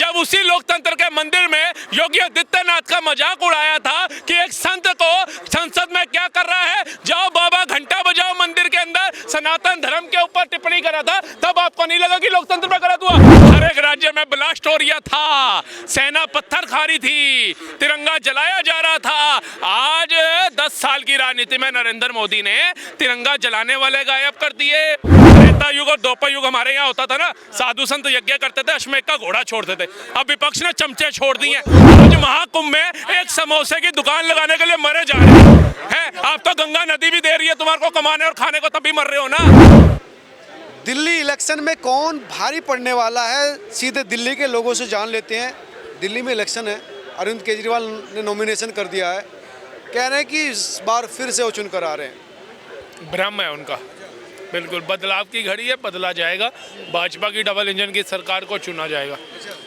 जब उसी लोकतंत्र के मंदिर में योगी आदित्यनाथ का मजाक उड़ाया था कि एक संत को संसद में क्या कर रहा है, जाओ बाबा घंटा बजाओ मंदिर के अंदर, सनातन धर्म के ऊपर टिप्पणी करा था, तब आपको नहीं लगा कि लोकतंत्र में गलत हुआ? हर एक राज्य में ब्लास्ट हो रहा था, सेना पत्थर खा रही थी, तिरंगा जलाया जा रहा था। आज 10 साल की राजनीति में नरेंद्र मोदी ने तिरंगा जलाने वाले गायब कर दिए। त्रेता युग और द्वापर युग हमारे यहाँ होता था ना, साधु संत यज्ञ करते थे, अश्वमेध का घोड़ा छोड़ते थे। अब विपक्ष ने चमचे छोड़ दिए। आज महाकुंभ में एक समोसे की दुकान लगाने के लिए मरे जा रहे हैं। आप तो गंगा नदी भी दे रही है तुम्हारे को कमाने और खाने को, तब भी मर रहे हो ना। दिल्ली इलेक्शन में कौन भारी पड़ने वाला है, सीधे दिल्ली के लोगों से जान लेते हैं। दिल्ली में इलेक्शन है, अरविंद केजरीवाल ने नॉमिनेशन कर दिया है, कह रहे हैं कि इस बार फिर से वो चुनकर आ रहे हैं। भ्रम है उनका, बिल्कुल बदलाव की घड़ी है, बदला जाएगा। भाजपा की डबल इंजन की सरकार को चुना जाएगा,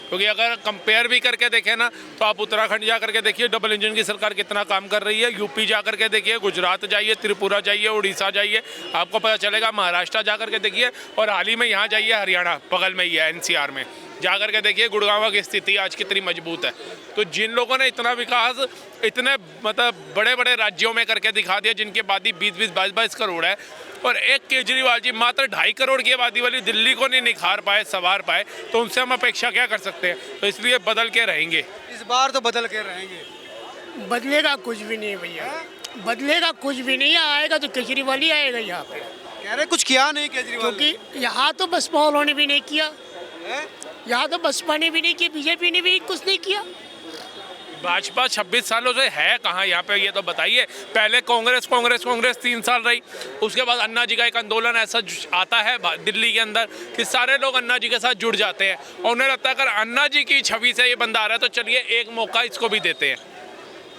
क्योंकि अगर कंपेयर भी करके देखें ना, तो आप उत्तराखंड जा करके देखिए डबल इंजन की सरकार कितना काम कर रही है, यूपी जा करके देखिए, गुजरात जाइए, त्रिपुरा जाइए, उड़ीसा जाइए, आपको पता चलेगा। महाराष्ट्र जा करके देखिए, और हाल ही में यहाँ जाइए, हरियाणा बगल में ही है, NCR में जा करके देखिए गुड़गांव की स्थिति आज कितनी मजबूत है। तो जिन लोगों ने इतना विकास इतने मतलब बड़े बड़े राज्यों में करके दिखा दिया, जिनकी आबादी 20-20, 22-22 करोड़ है, और एक केजरीवाल जी मात्र 2.5 करोड़ की आबादी वाली दिल्ली को नहीं निखार पाए, संवार पाए, तो उनसे हम अपेक्षा क्या कर सकते हैं? तो इसलिए बदल के रहेंगे इस बार, तो बदल के रहेंगे। बदलेगा कुछ भी नहीं भैया, बदलेगा कुछ भी नहीं, आएगा तो केजरीवाल ही आएगा यहाँ पे। कह रहे कुछ किया नहीं केजरीवाल, क्योंकि यहाँ तो बसपा वालों ने भी नहीं किया, यहाँ तो बसपा ने भी नहीं किया, बीजेपी ने भी कुछ नहीं किया। भाजपा 26 सालों से है कहाँ यहाँ पे, ये तो बताइए। पहले कांग्रेस 3 साल रही, उसके बाद अन्ना जी का एक आंदोलन ऐसा आता है दिल्ली के अंदर कि सारे लोग अन्ना जी के साथ जुड़ जाते हैं, और उन्हें लगता है अगर अन्ना जी की छवि से ये बंदा आ रहा है तो चलिए एक मौका इसको भी देते हैं,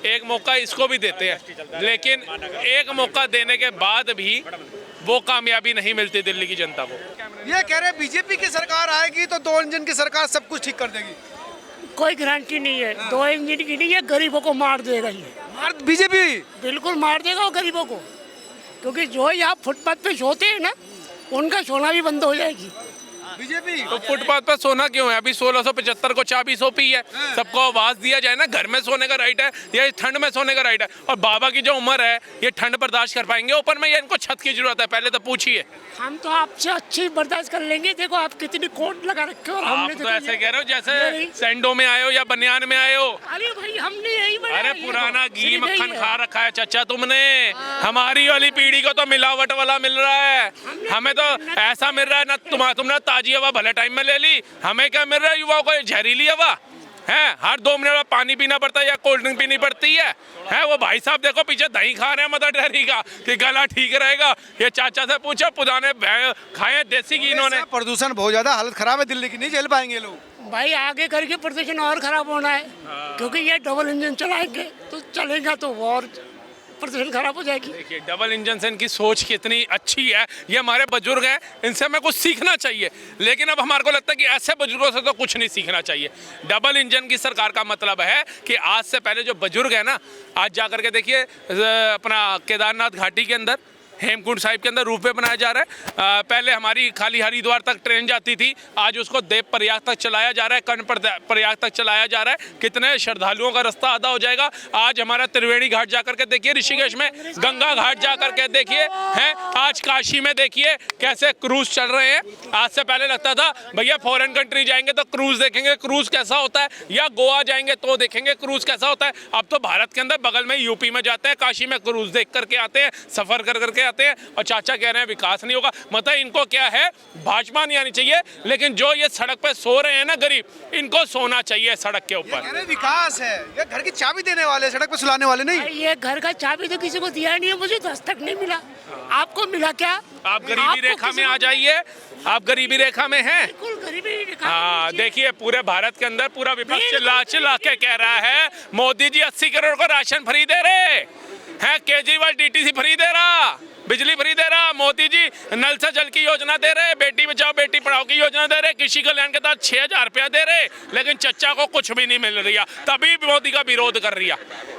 एक मौका इसको भी देते हैं। लेकिन एक मौका देने के बाद भी वो कामयाबी नहीं मिलती दिल्ली की जनता को। ये कह रहे बीजेपी की सरकार आएगी तो 2 इंजन की सरकार सब कुछ ठीक कर देगी। कोई गारंटी नहीं है, 2 इंजन की नहीं है, गरीबों को मार देगा ये। बीजेपी बिल्कुल मार देगा वो गरीबों को, क्योंकि जो यहाँ फुटपाथ पे सोते हैं ना, उनका सोना भी बंद हो जाएगी बीजेपी। तो फुटपाथ पर सोना क्यों है? अभी 1675 को चाबी सौंपी है, सबको आवाज दिया जाए ना, घर में सोने का राइट है या ठंड में सोने का राइट है। और बाबा की जो उम्र है, ये ठंड बर्दाश्त कर पाएंगे ऊपर में, या इनको छत की जरूरत है? पहले तो पूछिए। हम तो आपसे अच्छी बर्दाश्त कर लेंगे। देखो आप कितनी कोट लगा रखे हो, और आप हमने तो ऐसे कह रहे हो जैसे सैंडो में आए हो या बनियान में आए हो। अरे भाई हमने यही बनाया। अरे पुराना घी मक्खन है। खा रखा है चाचा तुमने। हमारी वाली पीढ़ी को तो मिलावट वाला मिल रहा है, हमें तो ऐसा मिल रहा है ना। तुमने ताजी हवा भले टाइम में ले ली, हमें क्या मिल रहा है? युवाओं को जहरीली हवा है, हर 2 मिनट में पानी पीना पड़ता है या कोल्ड ड्रिंक पीनी पड़ती है। वो भाई साहब देखो पीछे दही खा रहे हैं मदर डेयरी का कि गला ठीक रहेगा। ये चाचा से पूछो, पुराने खाए देसी घी इन्होंने। प्रदूषण बहुत ज्यादा, हालत खराब है दिल्ली की, नहीं झेल पाएंगे लोग। भाई आगे करके प्रदूषण और खराब होना है, क्योंकि ये डबल इंजन चलाएंगे तो चलेगा तो और प्रदूषण खराब हो जाएगी। देखिए डबल इंजन से इनकी सोच कितनी अच्छी है, ये हमारे बुजुर्ग हैं, इनसे हमें कुछ सीखना चाहिए। लेकिन अब हमारे को लगता है कि ऐसे बुजुर्गों से तो कुछ नहीं सीखना चाहिए। डबल इंजन की सरकार का मतलब है कि आज से पहले जो बुजुर्ग है ना, आज जा करके देखिए अपना केदारनाथ घाटी के अंदर, हेमकुंड साहिब के अंदर रोपवे बनाया जा रहा है। पहले हमारी खाली हरिद्वार तक ट्रेन जाती थी, आज उसको देव प्रयाग तक चलाया जा रहा है, कर्ण प्रयाग तक चलाया जा रहा है। कितने श्रद्धालुओं का रास्ता आधा हो जाएगा। आज हमारा त्रिवेणी घाट जा करके देखिए, ऋषिकेश में गंगा घाट जा करके देखिए, हैं आज काशी में देखिए कैसे क्रूज चल रहे हैं। आज से पहले लगता था भैया फॉरेन कंट्री जाएंगे तो क्रूज देखेंगे, क्रूज कैसा होता है, या गोवा जाएंगे तो देखेंगे क्रूज कैसा होता है। अब तो भारत के अंदर बगल में यूपी में जाते हैं, काशी में क्रूज देख करके आते हैं, सफर कर करके आते हैं। और चाचा कह रहे हैं विकास नहीं होगा। मतलब इनको क्या है, भाजपा नहीं आनी चाहिए, लेकिन जो ये सड़क पे सो रहे हैं ना गरीब, इनको सोना चाहिए सड़क के ऊपर। विकास है, ये घर की चाबी देने वाले, सड़क पे सुलाने वाले नहीं। ये घर का चाबी तो किसी को दिया नहीं है, मुझे तो आज तक नहीं मिला। आपको मिला क्या? आप गरीबी रेखा में आ जाइए, आप गरीबी रेखा में हैं। बिल्कुल गरीबी रेखा। हाँ देखिए पूरे भारत के अंदर पूरा विपक्ष चिल्ला के कह रहा है मोदी जी 80 करोड़ को राशन फ्री दे रहे हैं, केजरीवाल DTC फ्री दे रहा, बिजली फ्री दे रहा, मोदी जी नल से जल की योजना दे रहे, बेटी बचाओ बेटी पढ़ाओ की योजना दे रहे, कृषि कल्याण के तहत 6000 रुपया दे रहे, लेकिन चच्चा को कुछ भी नहीं मिल रहा। तभी मोदी का विरोध कर रही है।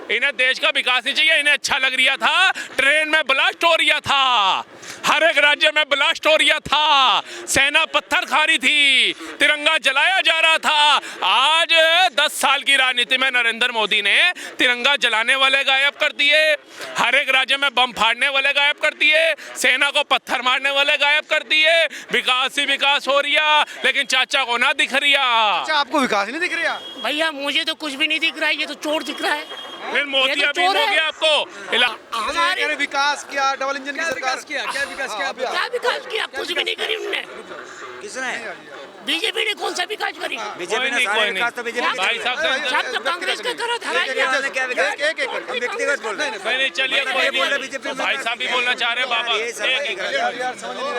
इन्हें देश का विकास नहीं चाहिए, इन्हें अच्छा लग रहा था ट्रेन में ब्लास्ट हो रहा था, हर एक राज्य में ब्लास्ट हो रहा था, सेना पत्थर खा रही थी, तिरंगा जलाया जा रहा था। आज साल की राजनीति में नरेंद्र मोदी ने तिरंगा जलाने वाले गायब कर दिए, हर एक राज्य में बम फाड़ने वाले गायब कर दिए, सेना को पत्थर मारने वाले गायब कर दिए। विकास ही विकास हो रिया, लेकिन चाचा को ना दिख रिया। अच्छा, आपको विकास नहीं दिख रहा? भैया मुझे तो कुछ भी नहीं दिख रहा है, ये तो चोर दिख रहा है। फिर मोदी ये तो अभी चोर हो है। गया आपको हमारे विकास किया, डबल इंजन की सरकार किया, क्या विकास किया? क्या विकास किया? कुछ भी नहीं करी उनने। किसने? बीजेपी ने कौन सा विकास करी? बीजेपी ने सारे विकास तो बीजेपी ने भाई साहब से सब तो कांग्रेस के करा था। ने क्या विकास? हम व्यक्तिगत बोल रहे हैं। नहीं चलिए कोई बोल रहे नहीं, बीजेपी में भाई साहब भी बोलना चाह रहे हैं। बाबा ये सब एक एक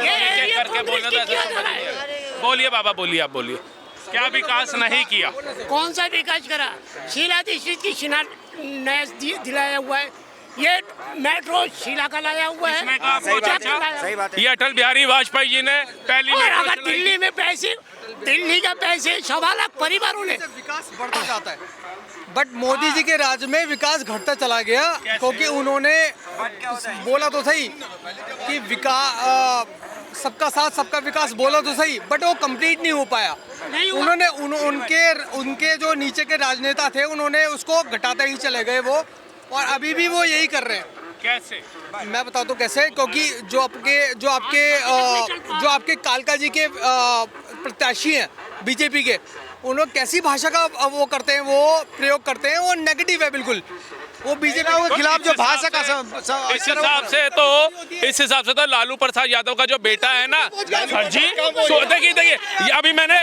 ये एक ये करके बोलना कांग्रेस था, की किया ऐसा जा रहा समझ है। लिया। बोलिए बाबा, बोलिए, आप बोलिए, क्या विकास नहीं किया? कौन सा विकास करा? शीला दीक्षित की नया दिलाया हुआ है, ये मेट्रो शीला का लाया हुआ है। किसने कहा? सही बात क्या है, सही बात है। ये अटल बिहारी वाजपेयी जी ने पहली और मेट्रो अगर चलाई थी। दिल्ली में पैसे, दिल्ली का पैसे 1.25 लाख परिवारों ने, विकास बढ़ता जाता है, बट मोदी जी के राज में विकास घटता चला गया, क्योंकि उन्होंने बोला तो सही कि विकास सबका साथ सबका विकास बोला तो सही, बट वो कंप्लीट नहीं हो पाया। नहीं हुआ। उन्होंने उनके जो नीचे के राजनेता थे उन्होंने उसको घटाते ही चले गए वो, और अभी भी वो यही कर रहे हैं। कैसे? मैं बताता हूँ कैसे, क्योंकि जो आपके कालका जी के प्रत्याशी हैं बीजेपी के, उन्होंने कैसी भाषा का वो करते हैं, वो प्रयोग करते हैं, वो नेगेटिव है बिल्कुल। वो बीजेपी के खिलाफ जो भाषा का इस हिसाब से तो लालू प्रसाद यादव का जो बेटा है ना सर जी, देखिए ये अभी मैंने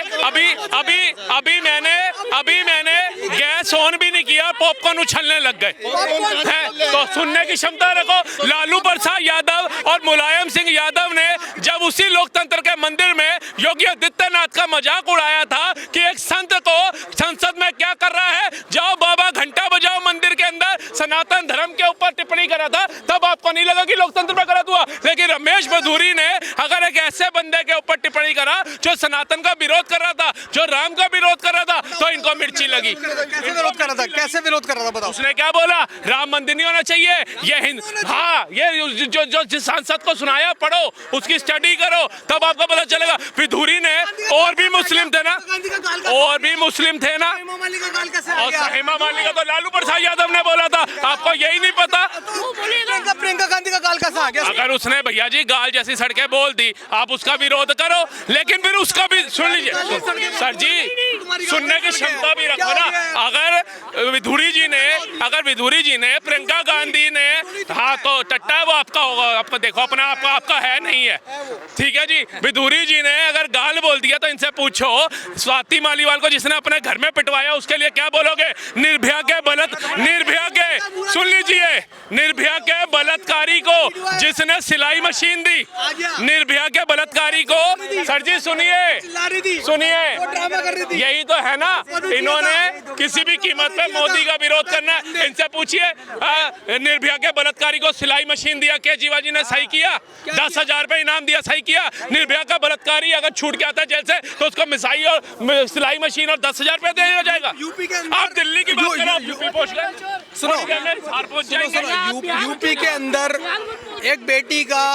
गैस ऑन भी नहीं किया, पॉपकॉर्न उछलने लग गए हैं। तो सुनने की क्षमता रखो। लालू प्रसाद यादव और मुलायम सिंह यादव ने जब उसी लोकतंत्र के मंदिर में योगी आदित्यनाथ का मजाक उड़ाया था कि एक संत को संसद में क्या कर रहा है, जाओ बाबा घंटा बजाओ मंदिर के अंदर, सनातन धर्म के ऊपर टिप्पणी करा था, तब आपको नहीं लगा कि लोकतंत्र में गलत हुआ। लेकिन रमेश बधूरी ने अगर एक ऐसे बंदे के ऊपर टिप्पणी करा जो सनातन का विरोध कर रहा था, जो राम का विरोध कर रहा था, तो इनको मिर्ची लगी। कैसे विरोध कर रहा था? कैसे विरोध कर रहा था बताओ? उसने क्या बोला? राम मंदिर नहीं होना चाहिए, ये हाँ, ये जो जिस सांसद को सुनाया पढ़ो, उसकी स्टडी करो, तब आपको पता चलेगा। विधूरी ने और भी मुस्लिम थे ना, और भी मुस्लिम थे ना, और हेमा मालिनी का तो लालू प्रसाद यादव ने बोला था। आपको यही नहीं पता? प्रियंका गांधी का गाल कैसा आ गया? अगर उसने भैया जी गाल जैसी सड़कें बोल दी, आप उसका विरोध करो, लेकिन फिर उसका भी सुन लीजिए सर जी, सुनने की क्षमता भी रखो ना। अगर विधूरी जी ने प्रियंका गांधी ने, हाँ तो टट्टा है वो आपका होगा, आपको देखो अपना आपका है नहीं है, ठीक है जी। विधूरी जी ने अगर गाल बोल दिया तो इनसे पूछो स्वाति मालीवाल को जिसने अपने घर में पिटवाया, उसके लिए क्या बोलोगे? निर्भया के बलात्कारी को जिसने सिलाई मशीन दी, निर्भया के बलात्कारी को, सर जी सुनिए, यही तो है ना, इन्होंने किसी भी कीमत पे मोदी का विरोध करना है। इनसे पूछिए निर्भया के बलात्कारी को सिलाई मशीन दिया, केजरीवाल जी ने सही किया? 10,000 रुपए इनाम दिया, सही किया? निर्भया का बलात्कारी अगर छूट के आता है जेल से तो उसको मिसाई और सिलाई मशीन और 10,000 रुपए दिया जाएगा। आप दिल्ली की बात करो, यूपी पहुंच गए, सुनो, यूपी यूपी के अंदर एक बेटी का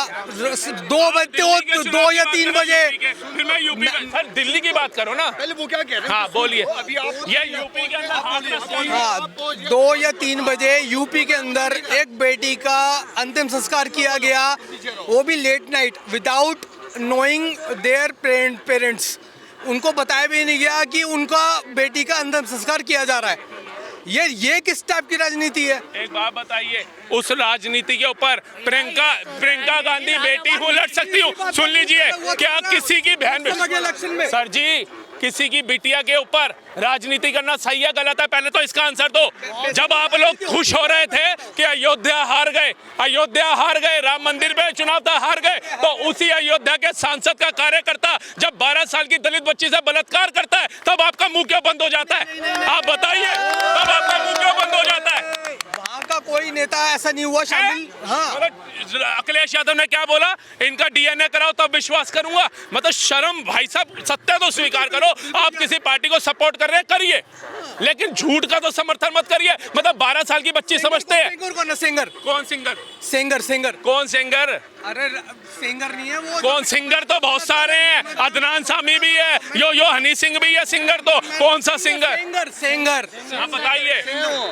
2 या 3 बजे, फिर मैं यूपी में, सर दिल्ली की बात करो ना। पहले वो क्या कह रहे हैं? हाँ बोलिए, ये यूपी के अंदर हाँ 2 या 3 बजे यूपी के अंदर एक बेटी का अंतिम संस्कार किया गया, वो भी late night, without knowing their parents. उनको बताया भी नहीं गया कि उनका बेटी का अंतिम संस्कार किया जा रहा है। ये किस टाइप की राजनीति है? एक बात बताइए, उस राजनीति के ऊपर प्रियंका गांधी बेटी हूँ, लड़ सकती हूँ। सुन लीजिए, क्या किसी की बहन इलेक्शन में सर जी किसी की बिटिया के ऊपर राजनीति करना सही है गलत है? पहले तो इसका आंसर दो। जब आप लोग खुश हो रहे थे कि अयोध्या हार गए, राम मंदिर में चुनाव था, हार गए, तो उसी अयोध्या के सांसद का कार्यकर्ता जब 12 साल की दलित बच्ची से बलात्कार करता है, तब आपका मुंह क्यों बंद हो जाता है? आप बताइए, तब आपका मुंह क्यों बंद हो जाता है? वहाँ का कोई नेता ऐसा नहीं हुआ शामिल। हाँ, अखिलेश यादव ने क्या बोला? इनका डीएनए कराओ तब विश्वास करूंगा। मतलब शर्म, भाई साहब, सत्य तो स्वीकार करो। आप किसी पार्टी को सपोर्ट कर रहे हैं, करिए, लेकिन झूठ का तो समर्थन मत करिए। मतलब 12 साल की बच्ची समझते हैं। सिंगर कौन है? सिंगर कौन सिंगर? सिंगर कौन सिंगर? अरे सिंगर नहीं है वो। कौन सिंगर? तो बहुत सारे हैं, अदनान सामी भी है, यो हनी सिंह भी है सिंगर। तो कौन सा सिंगर? सिंगर सिंगर आप बताइए।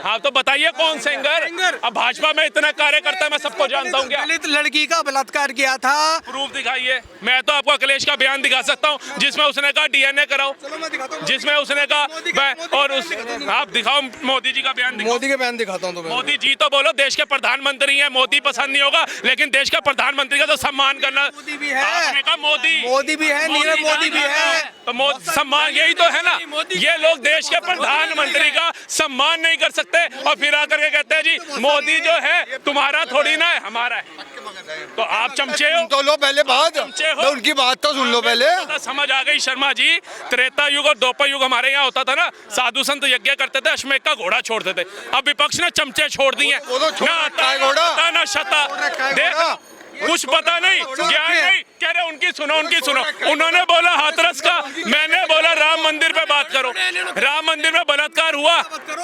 हाँ तो बताइए कौन सिंगर? अब भाजपा में इतना कार्यकर्ता है, मैं सबको जानता हूँ क्या? दलित लड़की का बलात्कार किया था। प्रूफ दिखाइए। मैं तो आपको अखिलेश का बयान दिखा सकता हूँ जिसमें उसने कहा डीएनए कराओ, चलो मैं दिखाता हूँ। जिसमें उसने कहा और उस आप दिखाओ मोदी जी का बयान दिखाओ। मोदी के बयान दिखाता हूँ तुम्हें। मोदी जी तो बोलो देश के प्रधानमंत्री हैं, मोदी पसंद नहीं होगा लेकिन देश का प्रधानमंत्री का तो सम्मान करना। मोदी भी है। आपने कहा मोदी भी है, नीरव मोदी भी है। तो सम्मान यही तो है ना। ये लोग देश के प्रधानमंत्री का सम्मान नहीं कर सकते और फिर आकर के कहते हैं जी मोदी जो है तुम्हारा थोड़ी ना है, हमारा है। तो आप चमचे हो। तो लो पहले बात, चमचे हो। तो उनकी बात तो सुन लो पहले। तो समझ आ गई शर्मा जी। त्रेता युग और द्वापर युग हमारे यहाँ होता था ना, साधु संत यज्ञ करते थे, अश्वमेध का घोड़ा छोड़ते थे। अब विपक्ष ने चमचे छोड़ दिए, वो तो छोड़ ना रखा है आता, घोड़ा। ना पता, ना शता। देख कुछ पता नहीं, ज्ञान नहीं। कह रहे उनकी सुनो। उन्होंने बोला हाथरस का, मैंने बोला राम मंदिर पे बात करो। राम मंदिर में बलात्कार हुआ,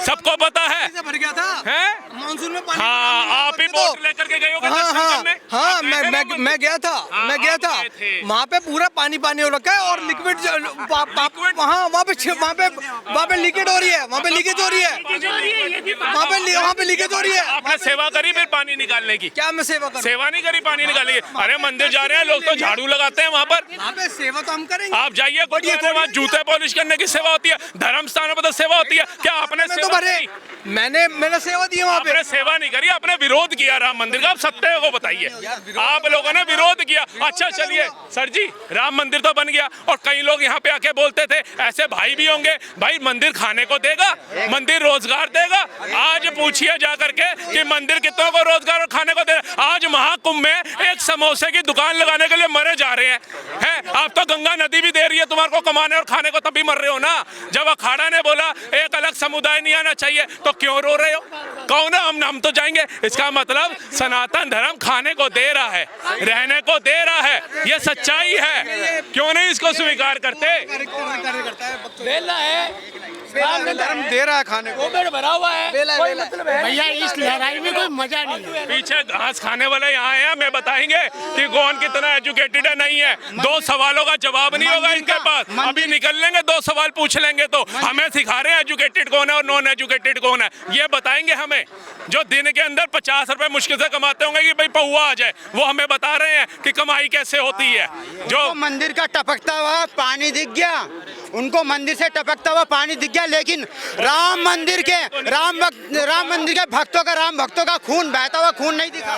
सबको पता है। भर गया था हैं? मानसून में पानी। हाँ आप ही बोट लेकर के गए होगे दर्शन करने। हाँ आप गए थे ना मंदिर? मैं गया था। हाँ, मैं गया आप था गए थे। वहाँ पे पूरा पानी हो रखा है और लिक्विड हाँ वहाँ पे लीकेज हो रही है। वहाँ पे लीकेज हो रही है। वहाँ पे लीकेज हो रही है। आपने सेवा करी फिर पानी निकालने की? क्या मैं सेवा करूँ? सेवा नहीं करी, पानी निकालिए। अरे मंदिर जा रहे हैं लोग तो झाड़ू लगाते हैं वहाँ पर। वहाँ पे सेवा तो हम करेंगे। आप जाइए, वहाँ जूते पॉलिश करने की सेवा होती है, धर्म स्थानों पर तो सेवा होती है। क्या आपने मैं तो सेवा भरे करी? मैंने सेवा दी है वहाँ पे। आपने सेवा नहीं करी, आपने विरोध किया राम मंदिर का। आप सत्य को बताइए, आप लोगों ने विरोध किया। अच्छा चलिए सर जी, राम मंदिर तो बन गया और कई लोग यहाँ पे आके बोलते थे ऐसे भाई भी होंगे, भाई मंदिर खाने को देगा, मंदिर रोजगार देगा। आज पूछिए जा करके कि मंदिर कितनों को रोजगार और खाने को देगा। आज महाकुंभ में एक समोसे की दुकान लगाने के लिए मरे जा रहे हैं। आप तो गंगा नदी भी दे रही है तुम्हारे को कमाने और खाने को, तभी मर रहे हो ना। जब अखाड़ा ने बोला एक अलग समुदाय नहीं आना चाहिए तो क्यों रो रहे हो? कौन है? हम तो जाएंगे। इसका मतलब सनातन धर्म खाने को दे रहा है, रहने को दे रहा है, ये सच्चाई है। क्यों नहीं इसको स्वीकार करते? धर्म दे रहा है खाने को। भैया इस लड़ाई में कोई मजा नहीं है। पीछे घास खाने वाले यहाँ आए हैं, मैं बताएंगे कि कौन कितना एजुकेटेड है नहीं है। दो सवालों का जवाब नहीं होगा इनके पास। अभी निकल लेंगे, दो सवाल पूछ लेंगे तो हमें सिखा रहे हैं एजुकेटेड कौन है और नॉन एजुकेटेड कौन है। ये बताएंगे हमें, जो दिन के अंदर 50 रुपए मुश्किल से कमाते होंगे कि भाई पौवा आ जाए, वो हमें बता रहे हैं कि कमाई कैसे होती है। जो मंदिर का टपकता हुआ पानी दिख गया, उनको मंदिर से टपकता हुआ पानी दिख गया, लेकिन राम मंदिर के भक्तों का खून, बहता हुआ खून नहीं दिखा।